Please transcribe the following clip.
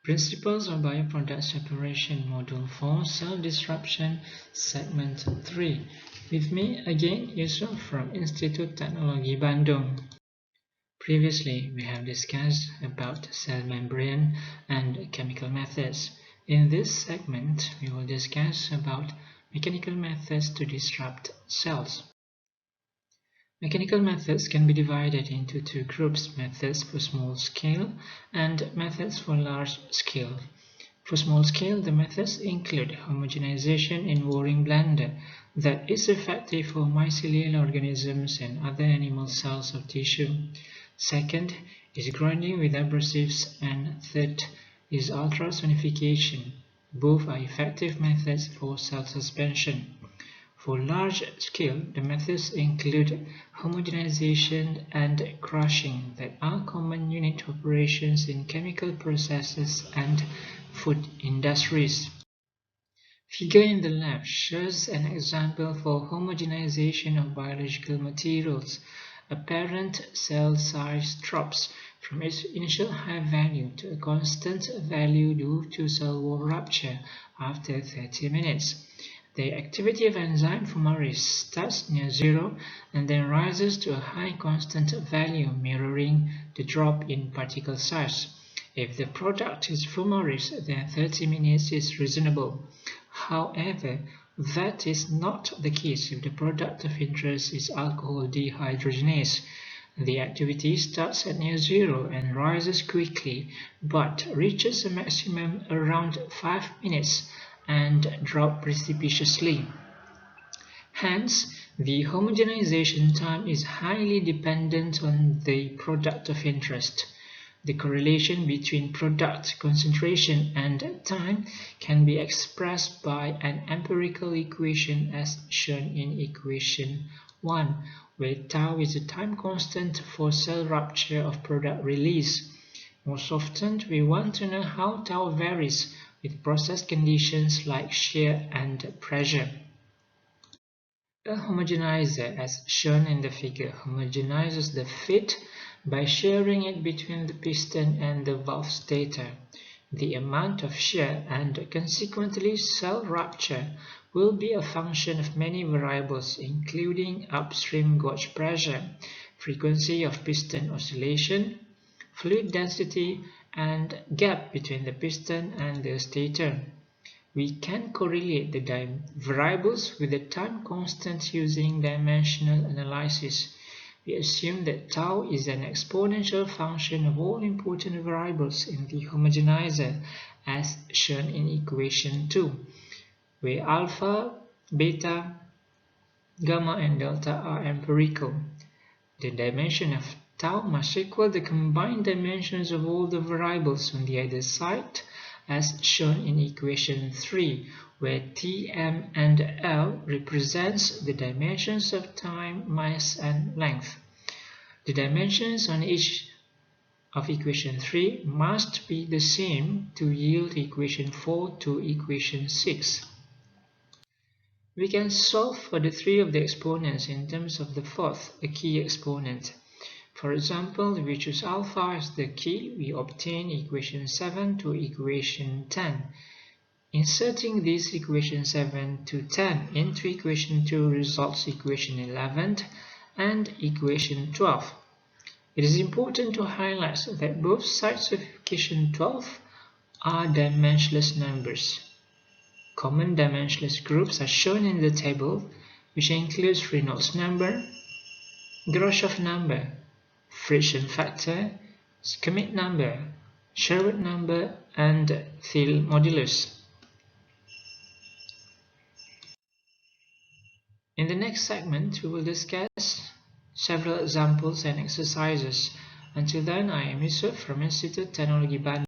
Principles of Bioproduct Separation, Module 4, Cell Disruption, Segment 3. With me again, Yusuf from Institut Teknologi Bandung. Previously, we have discussed about cell membrane and chemical methods. In this segment, we will discuss about mechanical methods to disrupt cells. Mechanical methods can be divided into two groups: methods for small scale and methods for large scale. For small scale, the methods include homogenization in Waring blender that is effective for mycelial organisms and other animal cells or tissue. Second is grinding with abrasives, and third is ultrasonification. Both are effective methods for cell suspension. For large scale, the methods include homogenization and crushing that are common unit operations in chemical processes and food industries. Figure in the left shows an example for homogenization of biological materials. A parent cell size drops from its initial high value to a constant value due to cell wall rupture after 30 minutes. The activity of enzyme fumarase starts near zero and then rises to a high constant value, mirroring the drop in particle size. If the product is fumarase, then 30 minutes is reasonable. However, that is not the case if the product of interest is alcohol dehydrogenase. The activity starts at near zero and rises quickly, but reaches a maximum around 5 minutes and drop precipitously. Hence, the homogenization time is highly dependent on the product of interest. The correlation between product concentration and time can be expressed by an empirical equation as shown in equation 1, where tau is the time constant for cell rupture of product release. Most often, we want to know how tau varies with process conditions like shear and pressure. A homogenizer, as shown in the figure, homogenizes the feed by shearing it between the piston and the valve stator. The amount of shear and consequently cell rupture will be a function of many variables, including upstream gauge pressure, frequency of piston oscillation, fluid density, and gap between the piston and the stator. We can correlate the variables with the time constant using dimensional analysis. We assume that tau is an exponential function of all important variables in the homogenizer, as shown in equation 2, where alpha, beta, gamma, and delta are empirical. The dimension of tau must equal the combined dimensions of all the variables on the other side, as shown in equation 3, where T, M, and L represents the dimensions of time, mass, and length. The dimensions on each of equation 3 must be the same to yield equation 4 to equation 6. We can solve for the three of the exponents in terms of the fourth, the key exponent. For example, if we choose alpha as the key, we obtain equation 7 to equation 10. Inserting these equation 7 to 10 into equation 2 results equation 11 and equation 12. It is important to highlight that both sides of equation 12 are dimensionless numbers. Common dimensionless groups are shown in the table, which includes Reynolds number, Grashof number, friction factor, Schmidt number, Sherwood number, and Thiele modulus. In the next segment, we will discuss several examples and exercises. Until then, I am Yusuf from Institut Teknologi Bandung.